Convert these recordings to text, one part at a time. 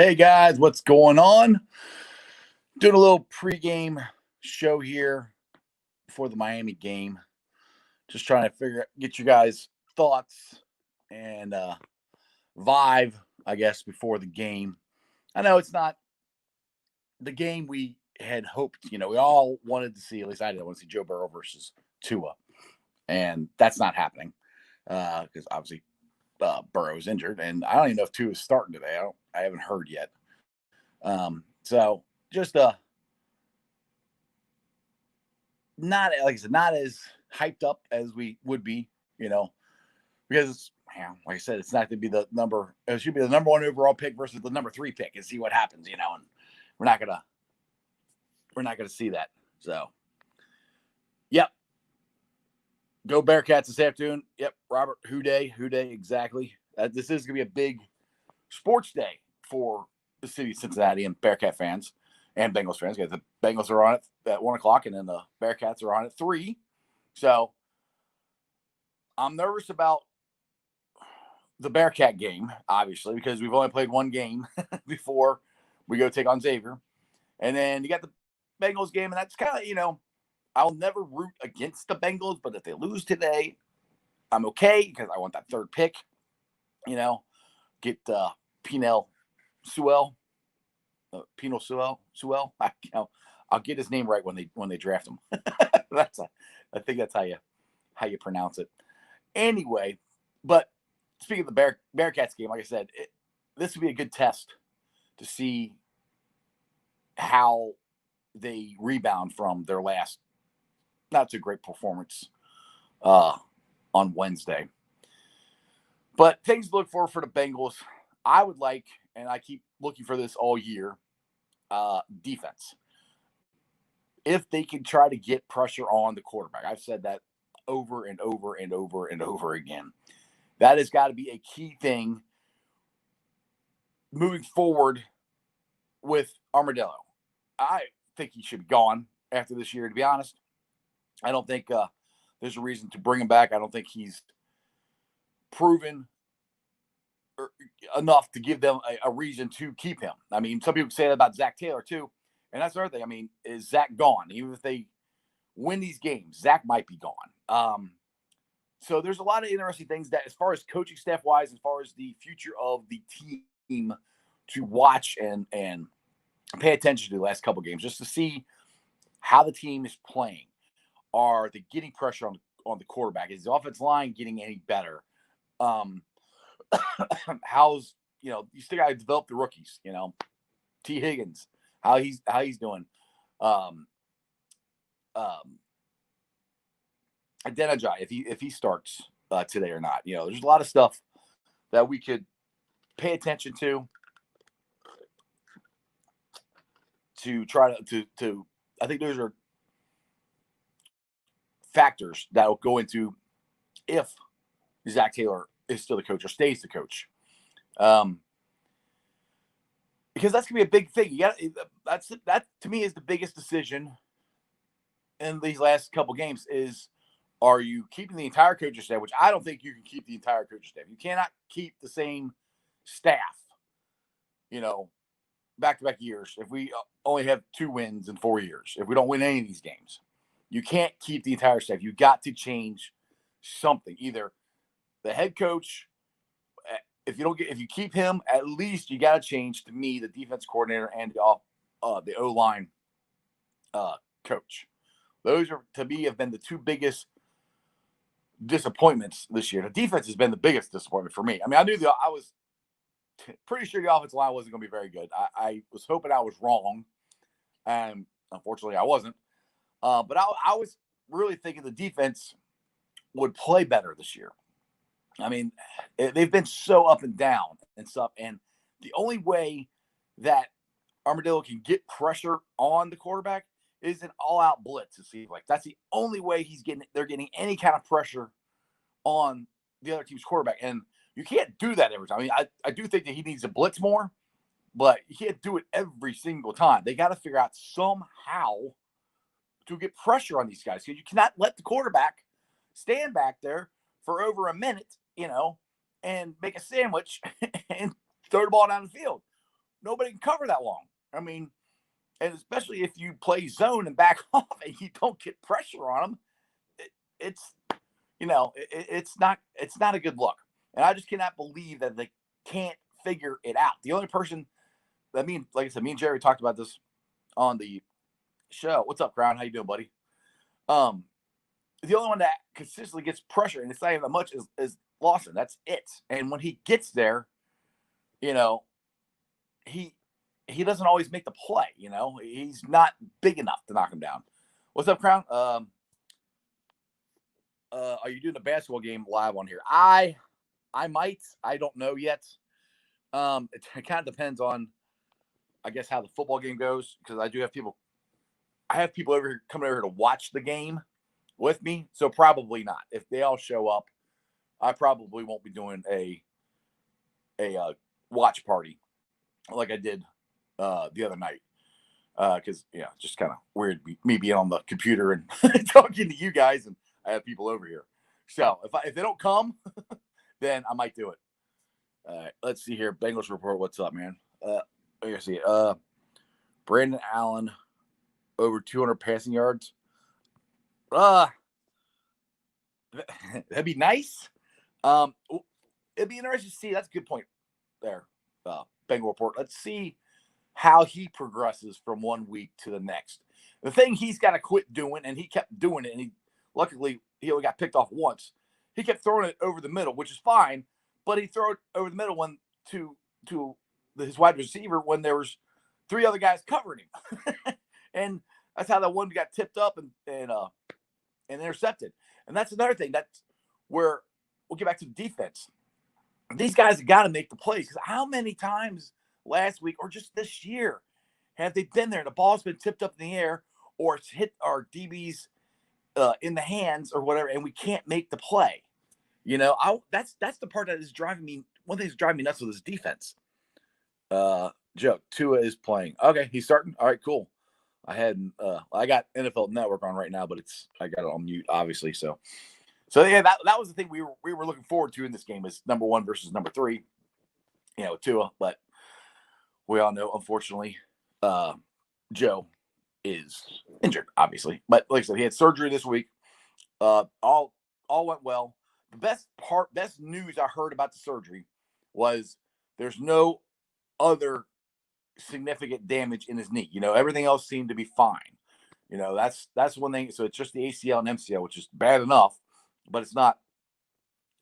Hey guys, what's going on? Doing a little pregame show here before the Miami game. Just trying to get you guys' thoughts and vibe, I guess, before the game. I know it's not the game we had hoped. We all wanted to see. At least I did. I want to see Joe Burrow versus Tua, and that's not happening because obviously Burrow's injured, and I don't even know if Tua is starting today. I haven't heard yet. So just not like I said, not as hyped up as we would be, because like I said, it's not to be the number. It should be the number one overall pick versus the number 3 pick and see what happens, and we're not gonna see that. So, yep, go Bearcats this afternoon. Yep, Robert, who day, exactly. This is gonna be a big sports day for the city of Cincinnati and Bearcat fans and Bengals fans. Because the Bengals are on it at 1:00, and then the Bearcats are on at 3. So I'm nervous about the Bearcat game, obviously, because we've only played one game before we go take on Xavier. And then you got the Bengals game, and that's kind of, I'll never root against the Bengals, but if they lose today, I'm okay because I want that 3rd pick, get Penal Sewell. Penal Sewell. I'll get his name right when they draft him. I think that's how you pronounce it. Anyway, but speaking of the Bearcats game, like I said, this would be a good test to see how they rebound from their last not so great performance on Wednesday. But things to look for the Bengals. I would like, and I keep looking for this all year, defense. If they can try to get pressure on the quarterback. I've said that over and over and over and over again. That has got to be a key thing moving forward with Armadillo. I think he should be gone after this year, to be honest. I don't think there's a reason to bring him back. I don't think he's proven enough to give them a reason to keep him. I mean, some people say that about Zach Taylor too. And that's the other thing. I mean, is Zach gone? Even if they win these games, Zach might be gone. So there's a lot of interesting things that, as far as coaching staff wise, as far as the future of the team, to watch and pay attention to the last couple games, just to see how the team is playing. Are they getting pressure on the quarterback? Is the offensive line getting any better? How's you still got to develop the rookies? T. Higgins, how he's doing. Identify if he starts today or not. There's a lot of stuff that we could pay attention to try to. I think those are factors that will go into if Zach Taylor is still the coach or stays the coach. Because that's gonna be a big thing. That to me is the biggest decision in these last couple games is, are you keeping the entire coaching staff? Which I don't think you can keep the entire coaching staff. You cannot keep the same staff, back-to-back years. If we only have 2 wins in 4 years, if we don't win any of these games, you can't keep the entire staff. You got to change something. Either the head coach, if you keep him, at least you got to change, to me, the defense coordinator and the O-line coach. Those are, to me, have been the 2 biggest disappointments this year. The defense has been the biggest disappointment for me. I mean, I was pretty sure the offensive line wasn't going to be very good. I was hoping I was wrong, and unfortunately I wasn't. But I was really thinking the defense would play better this year. I mean, they've been so up and down and stuff, and the only way that Armadillo can get pressure on the quarterback is an all-out blitz. It seems like that's the only way they're getting any kind of pressure on the other team's quarterback, and you can't do that every time. I mean, I do think that he needs to blitz more, but you can't do it every single time. They got to figure out somehow to get pressure on these guys, because you cannot let the quarterback stand back there for over a minute, and make a sandwich and throw the ball down the field. nobody can cover that long. I mean, and especially if you play zone and back off and you don't get pressure on them, it's it's not a good look. And I just cannot believe that they can't figure it out. The only person, like I said, me and Jerry talked about this on the show. What's up, Crown? How you doing, buddy? Um, the only one that consistently gets pressure, and it's not even that much, is Lawson. That's it. And when he gets there, you know, he doesn't always make the play. He's not big enough to knock him down. What's up, Crown? Are you doing a basketball game live on here? I might. I don't know yet. It kind of depends on, I guess, how the football game goes, because I do have people. I have people over here coming over here to watch the game with me, so probably not. If they all show up, I probably won't be doing a watch party like I did the other night, because just kind of weird me being on the computer and talking to you guys, and I have people over here. So if they don't come, then I might do it. Let's see here. Bengals report. What's up, man? I see. Brandon Allen over 200 passing yards. That'd be nice. It'd be interesting to see. That's a good point there. Bengal report. Let's see how he progresses from one week to the next. The thing he's got to quit doing, and he kept doing it, and luckily he only got picked off once. He kept throwing it over the middle, which is fine, but he threw it over the middle when to his wide receiver when there was three other guys covering him, and that's how that one got tipped up and intercepted. And that's another thing. That's where we'll get back to the defense. These guys have got to make the plays, because how many times last week or just this year have they been there? The ball's been tipped up in the air, or it's hit our DBs in the hands or whatever, and we can't make the play. That's the part that is driving me. One thing that's driving me nuts with this defense. Joke. Tua is playing. Okay, he's starting. All right, cool. I got NFL Network on right now, but I got it on mute, obviously. So yeah, that was the thing we were looking forward to in this game, is number 1 versus number 3. Tua, but we all know, unfortunately, Joe is injured, obviously. But like I said, he had surgery this week. All went well. The best news I heard about the surgery was there's no other significant damage in his knee. Everything else seemed to be fine. That's one thing. So it's just the ACL and MCL, which is bad enough, but it's not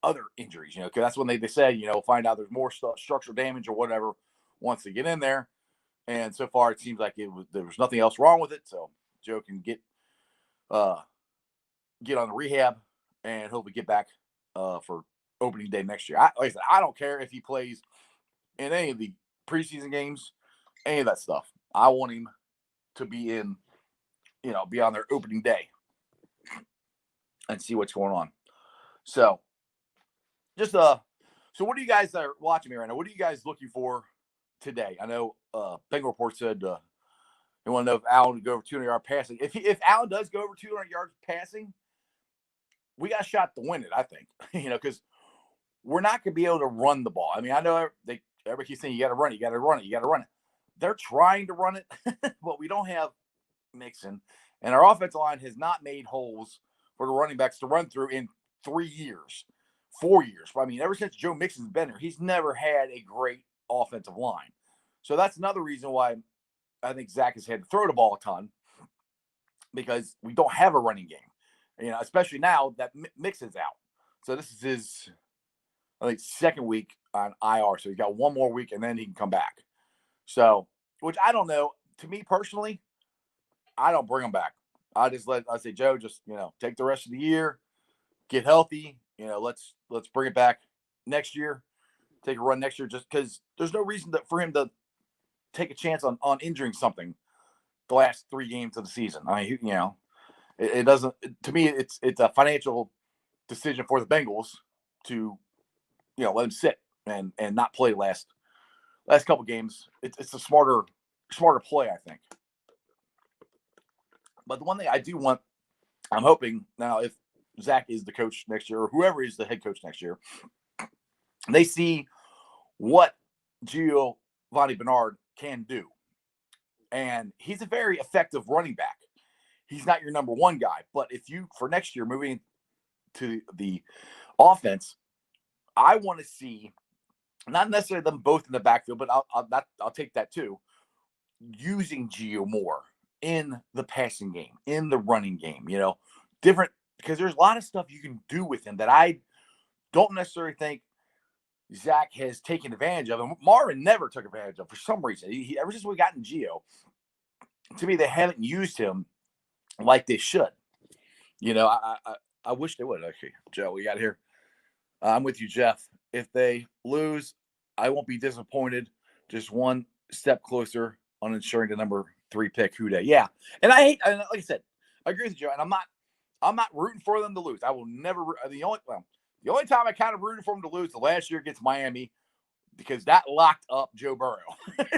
other injuries. Because that's when they said, find out there's more structural damage or whatever once they get in there. And so far, it seems like there was nothing else wrong with it. So Joe can get on the rehab and hopefully get back for opening day next year. Like I said, I don't care if he plays in any of the preseason games, any of that stuff. I want him to be in, be on their opening day and see what's going on. So so what do you guys that are watching me right now? What are you guys looking for today? I know Bengal Report said they want to know if Allen would go over 200-yard passing. If Allen does go over 200 yards passing, we got a shot to win it, I think. Because we're not going to be able to run the ball. I mean, I know everybody keeps saying you got to run it, you got to run it, you got to run it. They're trying to run it, but we don't have Mixon, and our offensive line has not made holes for the running backs to run through in 3 years, 4 years. I mean, ever since Joe Mixon's been here, he's never had a great offensive line. So that's another reason why I think Zach has had to throw the ball a ton, because we don't have a running game. Especially now that Mixon's out. So this is his, I think, second week on IR. So he's got one more week, and then he can come back. So, which I don't know. To me personally, I don't bring him back. I say, Joe, just take the rest of the year, get healthy. Let's bring it back next year, take a run next year, just because there's no reason for him to take a chance on injuring something the last 3 games of the season. I mean, it doesn't. To me, it's a financial decision for the Bengals to let him sit and not play last couple games. It's a smarter play, I think. But the one thing I do want, I'm hoping now, if Zach is the coach next year, or whoever is the head coach next year, they see what Giovanni Bernard can do. And he's a very effective running back. He's not your number one guy, but if you, for next year, moving to the offense, I want to see not necessarily them both in the backfield, but I'll take that too. Using Gio more in the passing game, in the running game, different, because there's a lot of stuff you can do with him that I don't necessarily think Zach has taken advantage of. And Marvin never took advantage of for some reason. Ever since we got in Gio, to me, they haven't used him like they should. I wish they would, actually. Joe, we got here. I'm with you, Jeff. If they lose, I won't be disappointed. Just one step closer on ensuring the number 3 pick. Who day? Yeah, and like I said, I agree with you, Joe. And I'm not rooting for them to lose. I will never. The only time I kind of rooted for them to lose the last year against Miami, because that locked up Joe Burrow.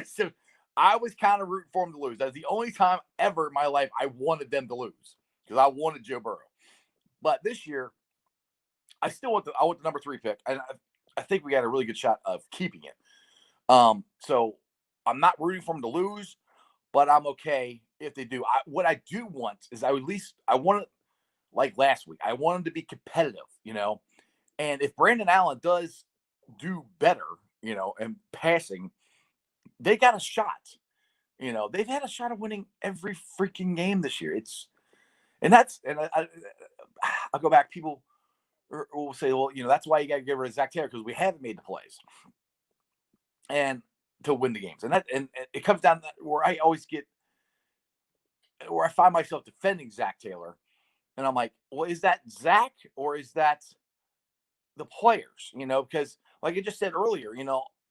So I was kind of rooting for them to lose. That's the only time ever in my life I wanted them to lose, because I wanted Joe Burrow. But this year, I still want the number 3 pick, and I think we got a really good shot of keeping it. So I'm not rooting for them to lose, but I'm okay if they do. What I do want is I want it like last week. I want them to be competitive, And if Brandon Allen does do better, and passing, they got a shot. They've had a shot of winning every freaking game this year. I'll go back. People will say, well, that's why you got to get rid of Zach Taylor, because we haven't made the plays and to win the games. And it comes down to where I find myself defending Zach Taylor. And I'm like, well, is that Zach or is that the players? Because like I just said earlier,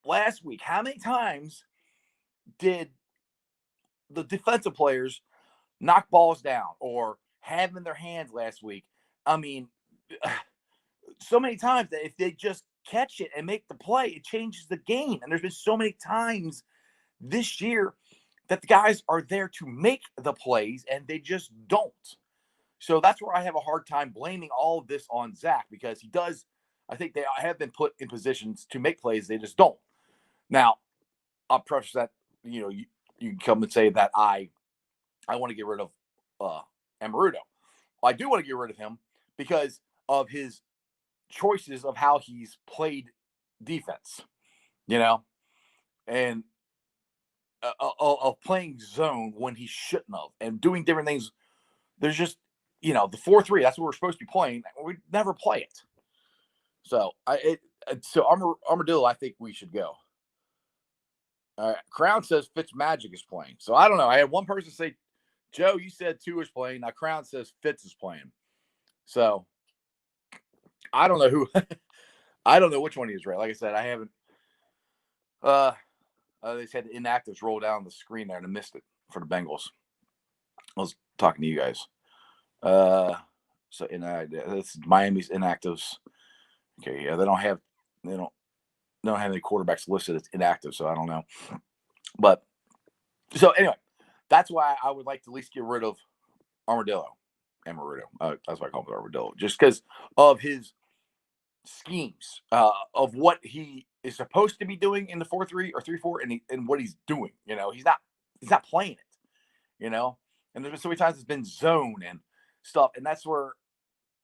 last week, how many times did the defensive players knock balls down or have them in their hands last week? I mean, so many times that if they just catch it and make the play, it changes the game. And there's been so many times this year that the guys are there to make the plays and they just don't. So that's where I have a hard time blaming all of this on Zach, because he does. I think they have been put in positions to make plays. They just don't. Now, I'll preface that, you can come and say that I want to get rid of Amarudo. I do want to get rid of him because of his choices of how he's played defense, and of playing zone when he shouldn't have, and doing different things. There's just, the 4-3, that's what we're supposed to be playing. We never play it. So Armadillo, I think we should go. All right. Crown says Fitzmagic is playing. So I don't know. I had one person say, Joe, you said 2 is playing. Now Crown says Fitz is playing. So I don't know who. I don't know which one he is, right? Like I said, I haven't. They said the inactives roll down the screen there and I missed it for the Bengals. I was talking to you guys. So that's Miami's inactives. Okay, yeah, they don't have any quarterbacks listed as inactive, so I don't know. But so anyway, that's why I would like to at least get rid of Armadillo. That's why I call him Armadillo, just because of his schemes, of what he is supposed to be doing in the 4-3 or 3-4, and what he's doing. He's not playing it. And there's been so many times it's been zone and stuff, and that's where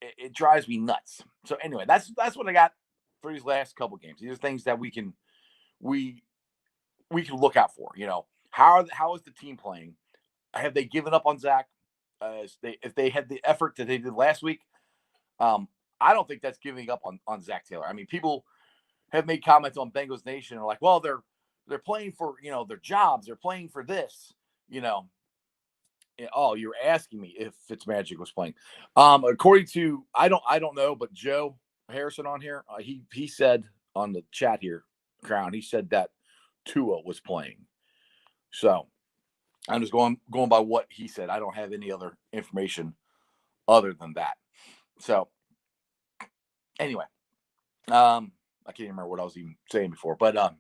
it drives me nuts. So anyway, that's what I got for these last couple games. These are things that we can look out for. How is the team playing? Have they given up on Zach? If they had the effort that they did last week, I don't think that's giving up on Zach Taylor. I mean, people have made comments on Bengals Nation and are like, well, they're playing for their jobs. They're playing for this. Oh, you're asking me if Fitzmagic was playing. According to I don't know, but Joe Harrison on here, he said on the chat here, Crown, he said that Tua was playing. So I'm just going by what he said. I don't have any other information other than that. So anyway, I can't even remember what I was even saying before, but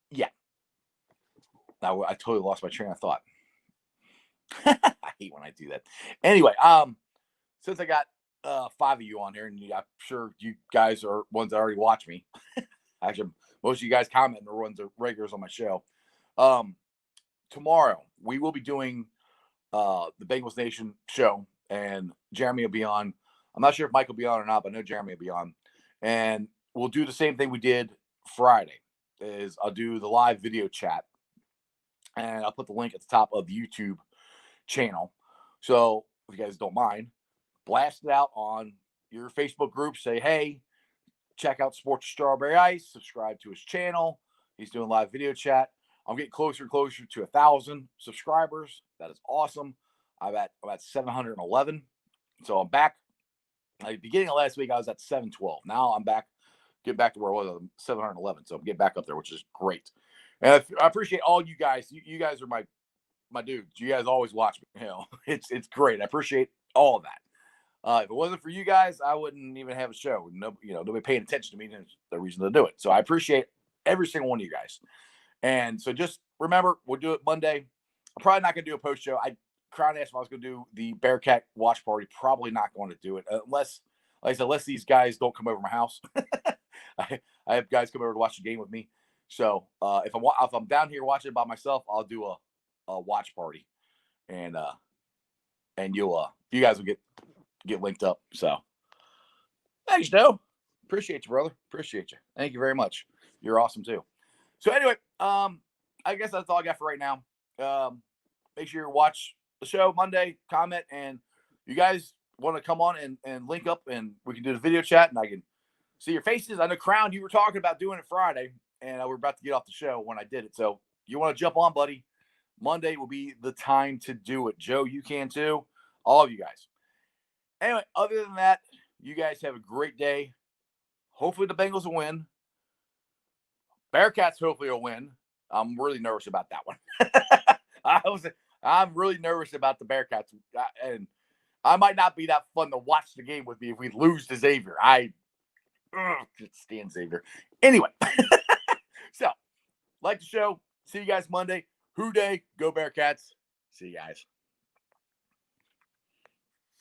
yeah. Now I totally lost my train of thought. I hate when I do that. Anyway, since I got 5 of you on here, and I'm sure you guys are ones that already watch me. Actually, most of you guys comment are ones that are regulars on my show. Tomorrow we will be doing the Bengals Nation show, and Jeremy will be on. I'm not sure if Mike will be on or not, but I know Jeremy will be on. And we'll do the same thing we did Friday. Is I'll do the live video chat, and I'll put the link at the top of the YouTube channel. So if you guys don't mind, blast it out on your Facebook group. Say, hey, check out Sports Strawberry Ice. Subscribe to his channel. He's doing live video chat. I'm getting closer and closer to 1,000 subscribers. That is awesome. I'm at 711. So I'm back. At the beginning of last week, I was at 712. Now I'm back, get back to where I was, 711. So I'm getting back up there, which is great. And I appreciate all you guys. You guys are my dudes. You guys always watch me. It's great. I appreciate all of that. If it wasn't for you guys, I wouldn't even have a show. No, nobody paying attention to me. There's no reason to do it. So I appreciate every single one of you guys. And so just remember, we'll do it Monday. I'm probably not going to do a post show. Crown asked if I was going to do the Bearcat watch party. Probably not going to do it unless, like I said, unless these guys don't come over my house. I have guys come over to watch the game with me. So if I'm down here watching it by myself, I'll do a watch party, and you guys will get linked up. So thanks, Joe. Appreciate you, brother. Appreciate you. Thank you very much. You're awesome too. So anyway, I guess that's all I got for right now. Make sure you watch the show Monday, comment, and you guys want to come on and link up, and we can do the video chat, and I can see your faces. I know, Crown, you were talking about doing it Friday, and we're about to get off the show when I did it. So you want to jump on, buddy? Monday will be the time to do it. Joe, you can too. All of you guys. Anyway, other than that, you guys have a great day. Hopefully the Bengals will win. Bearcats hopefully will win. I'm really nervous about that one. I'm really nervous about the Bearcats, and I might not be that fun to watch the game with me if we lose to Xavier. I can't stand Xavier. Anyway, so like the show. See you guys Monday. Who Day? Go Bearcats. See you guys.